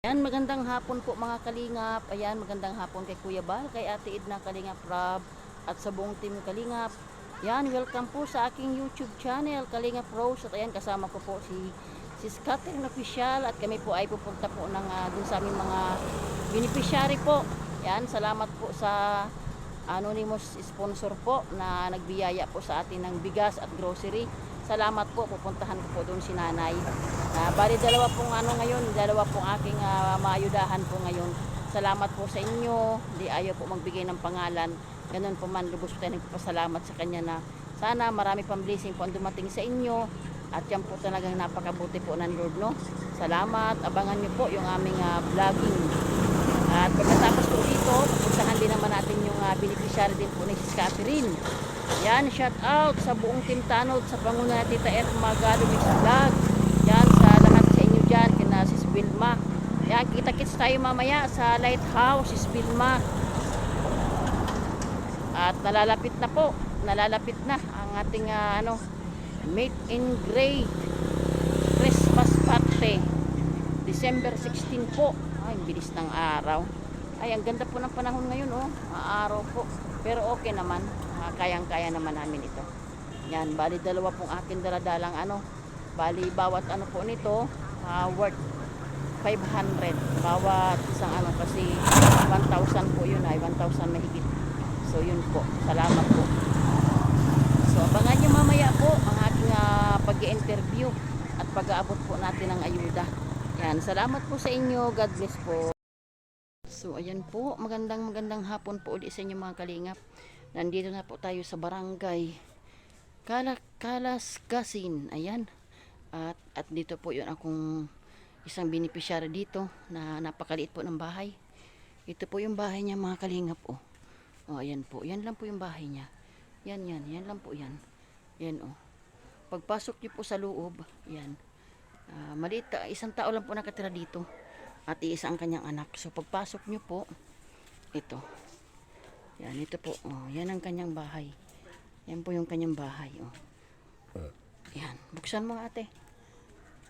Ayan, magandang hapon po mga Kalingap. Ayan, magandang hapon kay Kuya Bal, kay Ate Edna Kalingap Rob, at sa buong team Kalingap. Ayan, welcome po sa aking YouTube channel, Kalingap Rose. At ayan, kasama ko po si Catherine Official, at kami po ay pupunta po ng, dun sa aming mga beneficiary po. Ayan, salamat po sa anonymous sponsor po na nagbiyaya po sa atin ng bigas at grocery. Salamat po, pupuntahan ko po doon si nanay. Bali dalawa pong ngayon, dalawa pong aking maayudahan po ngayon. Salamat po sa inyo. Hindi ayaw po magbigay ng pangalan. Ganun po man, lubos po tayo nagpapasalamat sa kanya na sana marami pang blessing po ang dumating sa inyo. At yan po talagang napakabuti po ng Lord, no? Salamat. Abangan nyo po yung aming vlogging. At pagkatapos po dito, pupuntahan din naman natin yung beneficiary din po ni Sis Catherine. Yan, shout out sa buong Team Tanod, sa panguna Tita Et Magalo Mix Vlog. Yan, sa lahat sa inyo dyan, kina Sis Vilma. Yan, kita-kits tayo mamaya sa Lighthouse, Sis Vilma. At nalalapit na ang ating Meet in Great Christmas Party. December 16 po. Ay, bilis ng araw. Ay, ang ganda po ng panahon ngayon, oh. Araw po. Pero okay naman. Kayang-kaya naman namin ito. Yan, bali dalawa pong akin daladalang Bali bawat po nito, worth 500. Bawat isang kasi 1,000 po yun, ay 1,000 mahigit. So yun po. Salamat po. So abangan nyo mamaya po ang aking pag-i-interview at pag-aabot po natin ng ayuda. Yan, salamat po sa inyo. God bless po. So ayan po, magandang hapon po ulit sa inyo mga Kalingap. Nandito na po tayo sa barangay Kalasgasin. Ayan. At dito po yun akong isang beneficiary dito na napakaliit po ng bahay. Ito po yung bahay niya mga Kalingap. Oh, ayan po. Yan lang po yung bahay niya. Yan lang po yan. Yan Pagpasok niyo po sa loob, yan. Maliit, isang tao lang po nakatira dito. At iisa ang kanyang anak. So pagpasok niyo po, ito. Yan, ito po. Yan ang kanyang bahay. Yan po yung kanyang bahay. Yan. Buksan mo ate.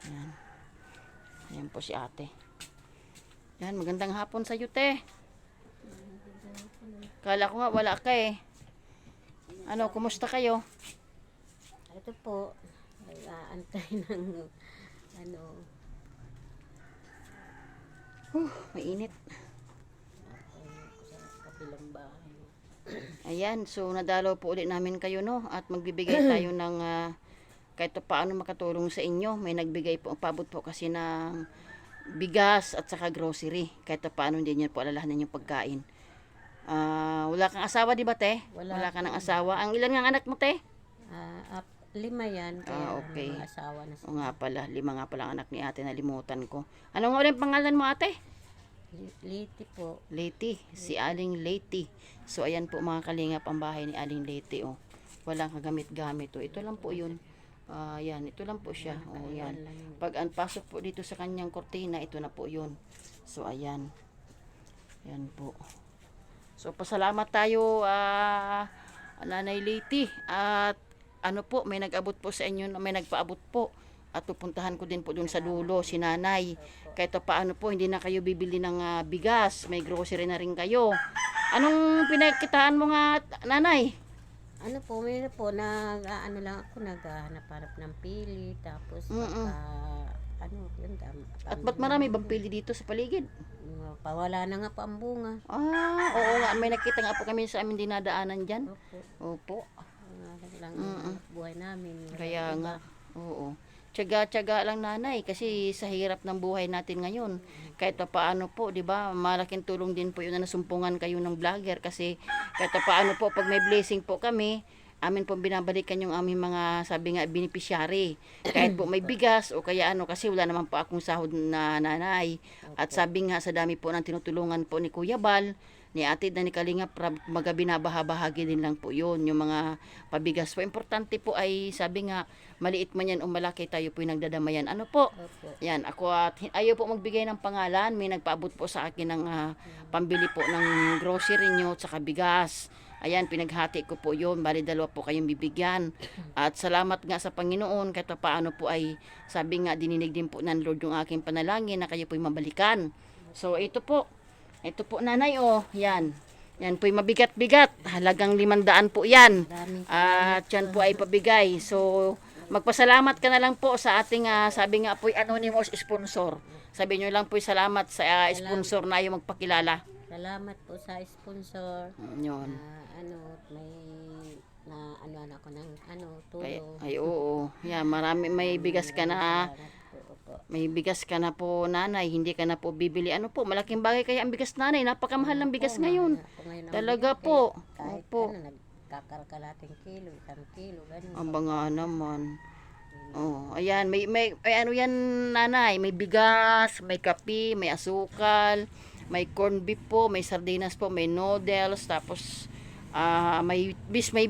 Yan. Yan po si ate. Yan, magandang hapon sa iyo, te. Kala ko nga wala ka eh. Kumusta kayo? Ito po, antay ng Mainit. sa kabilang bahay. Ayan, so nadalaw po ulit namin kayo, no? At magbibigay tayo ng kahit paano makatulong sa inyo. May nagbigay po, pabot po kasi ng bigas at saka grocery. Kahit paano hindi niyo po alalahanin yung pagkain. Wala kang asawa, di ba, te? Wala ka ng asawa. Ang ilan ng anak mo, te? 5 yan, kaya Okay. mga asawa na O nga pala, 5 nga pala ang anak ni ate, nalimutan ko. Ano nga ulit pangalan mo, ate? Liti po. Leti, si Aling Leti. So ayan po mga Kalingap ang bahay ni Aling Leti. Walang kagamit-gamit. Ito lang po yun. Yan, ito lang po siya. Yan. Pag pasok po dito sa kanyang kortina, ito na po yun. So ayan. Yan po. So pasalamat tayo Nanay Leti. At po, may nag-abot po sa inyo, may nagpaabot po. At pupuntahan ko din po dun sa dulo, si nanay. Kahit paano po, hindi na kayo bibili ng bigas. May grocery na rin kayo. Anong pinagkitaan mo nga, nanay? May lang ako, naghahanap-hanap ng pili, tapos yun, At ba't marami bang pili dito sa paligid? pawala na nga po ang bunga. Oo nga, may nakita nga po kami sa aming dinadaanan dyan. Opo. Lang buhay namin. Kaya nga, oo. Tiyaga-tiyaga lang nanay kasi sa hirap ng buhay natin ngayon. Kahit paano po, 'di ba? Malaking tulong din po 'yun na nasumpungan kayo ng vlogger kasi kahit paano po pag may blessing po kami, amin po binabalikan yung aming mga sabi nga beneficiary. Kahit po may bigas o kaya kasi wala naman po akong sahod na nanay. At sabi nga sa dami po ng tinutulungan po ni Kuya Bal, ni Ate na ni Kalingap, binabahabahagi din lang po yun, yung mga pabigas po. Importante po ay sabi nga, maliit man yan o malaki, tayo po yung nagdadamayan. Ano po? Yan, ako at ayaw po magbigay ng pangalan, may nagpaabot po sa akin ng pambili po ng grocery nyo at saka bigas. Ayan, pinaghati ko po yun. Bali, 2 po kayong bibigyan. At salamat nga sa Panginoon, kahit paano po ay, sabi nga, dininig din po ng Lord yung aking panalangin na kayo po'y mabalikan. So, ito po, nanay, oh, yan. Yan po'y mabigat-bigat. Halagang 500 po yan. Maraming At yan po ay pabigay. So, magpasalamat ka na lang po sa ating, sabi nga po'y anonymous sponsor. Sabi nyo lang po'y salamat sa sponsor na yung magpakilala. Salamat po sa sponsor. Yun. May ako ng Ay, tulong. oo. Yan, marami, may bigas ka na. Salamat po, opo. May bigas ka na po, nanay. Hindi ka na po bibili. Ano po, malaking bagay kaya ang bigas, nanay. Napakamahal ng bigas ngayon. Ako ngayon ang Talaga bigas, po. Kahit Opo. nagkakarkalating kilo, 1 kilo, ganun. Ang nga naman. Oh, ayan, may ano yan, nanay, may bigas, may kape, may asukal, may corned beef po, may sardinas po, may noodles, tapos may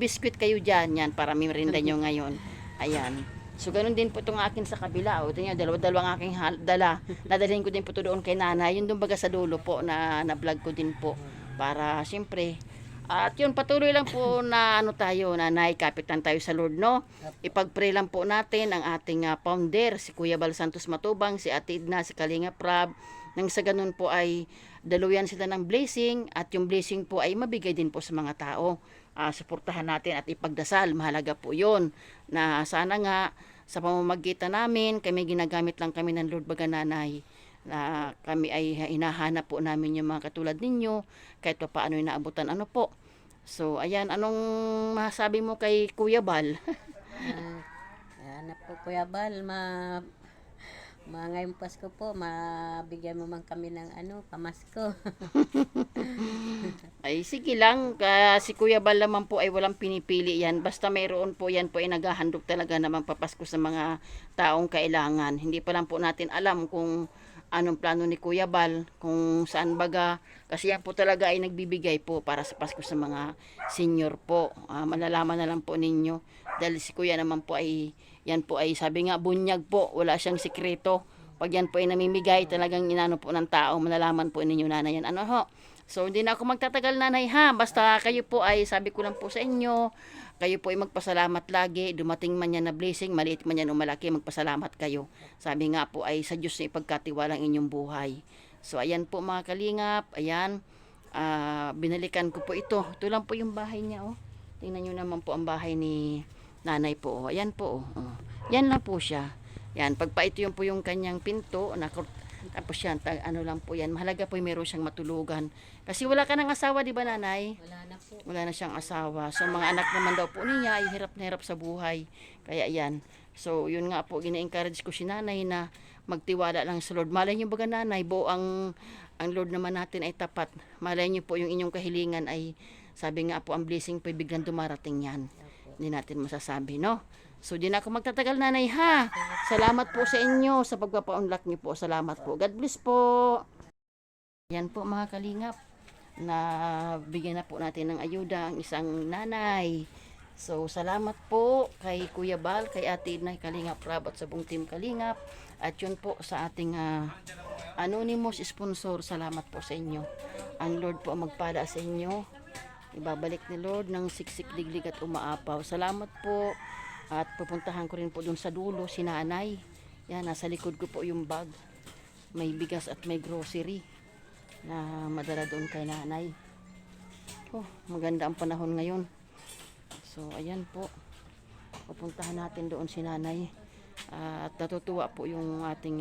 biscuit kayo diyan, yan para merienda nyo ngayon. Ayan. So ganun din po itong akin sa kabila. O tingnan, dalawang aking dala. Dadalhin ko din po to doon kay nanay. Yun doon baga sa dulo po na vlog ko din po para siyempre. At yun, patuloy lang po na tayo, nanay, kapit lang tayo sa Lord, no? Ipag-pray lang po natin ang ating founder, si Kuya Bal Santos Matubang, si Ate Edna, si Kalinga Prab, nang sa ganun po ay daluyan sila ng blessing at yung blessing po ay mabigay din po sa mga tao. Suportahan natin at ipagdasal, mahalaga po yun, na sana nga sa pamamagitan namin, kami ginagamit lang kami ng Lord baga nanay, na kami ay hinahanap po namin yung mga katulad ninyo kahit pa paano inaabutan po. So ayan, anong masabi mo kay Kuya Bal? Hanap po Kuya Bal, ngayong Pasko po, mabigyan mo man kami ng pamasko. Ay sige lang, si Kuya Bal naman po ay walang pinipili yan, basta mayroon po yan po ay naghahandog talaga naman papasko sa mga taong kailangan. Hindi pa lang po natin alam kung anong plano ni Kuya Bal, kung saan baga, kasi yan po talaga ay nagbibigay po para sa Pasko sa mga senior po. Malalaman na lang po ninyo, dahil si Kuya naman po ay, yan po ay sabi nga bunyag po, wala siyang sikreto. Pag yan po ay namimigay, talagang inano po ng tao, malalaman po ninyo nanay yan. Ano ho? So hindi na ako magtatagal nanay ha, basta kayo po ay, sabi ko lang po sa inyo, kayo po ay magpasalamat lagi, dumating man yan na blessing, maliit man yan o malaki, magpasalamat kayo. Sabi nga po ay sa Diyos na ipagkatiwalang inyong buhay. So ayan po mga kalingap, ayan, binalikan ko po ito. Ito lang po yung bahay niya, oh. Tingnan nyo naman po ang bahay ni nanay po, oh. Ayan po, oh. Yan lang po siya. Yan, pagpa ito yung po yung kanyang pinto, tapos yan, ano lang po yan, mahalaga po yung meron siyang matulugan. Kasi wala ka ng asawa, di ba nanay? Wala na po. Wala na siyang asawa. So mga anak naman daw po niya ay hirap na hirap sa buhay. Kaya yan. So yun nga po, gina-encourage ko si nanay na magtiwala lang sa Lord. Malay niyo baga nanay, ang Lord naman natin ay tapat. Malay niyo po yung inyong kahilingan ay, sabi nga po, ang blessing po biglang dumarating yan. Hindi natin masasabi, no? So, di na ako magtatagal nanay ha. Salamat po sa inyo sa pagpapaunlak niyo po. Salamat po. God bless po. Yan po mga kalingap. Na bigyan na po natin ng ayuda ang isang nanay. So, salamat po kay Kuya Bal, kay Ate Edna, Kalingap Prab at sa buong team Kalingap. At yun po sa ating anonymous sponsor. Salamat po sa inyo. Ang Lord po ang magpada sa inyo. Ibabalik ni Lord ng siksik, diglig at umaapaw. Salamat po. At pupuntahan ko rin po dun sa dulo si nanay. Yan, nasa likod ko po yung bag. May bigas at may grocery na madala doon kay nanay. Oh, maganda ang panahon ngayon. So, ayan po. Pupuntahan natin doon si nanay. At natutuwa po yung ating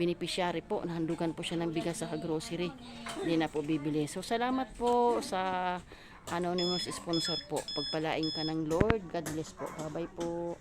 beneficiary po. Nahandugan po siya ng bigas sa grocery. Hindi na po bibili. So, salamat po sa anonymous sponsor po. Pagpalain ka ng Lord. God bless po. Bye-bye po.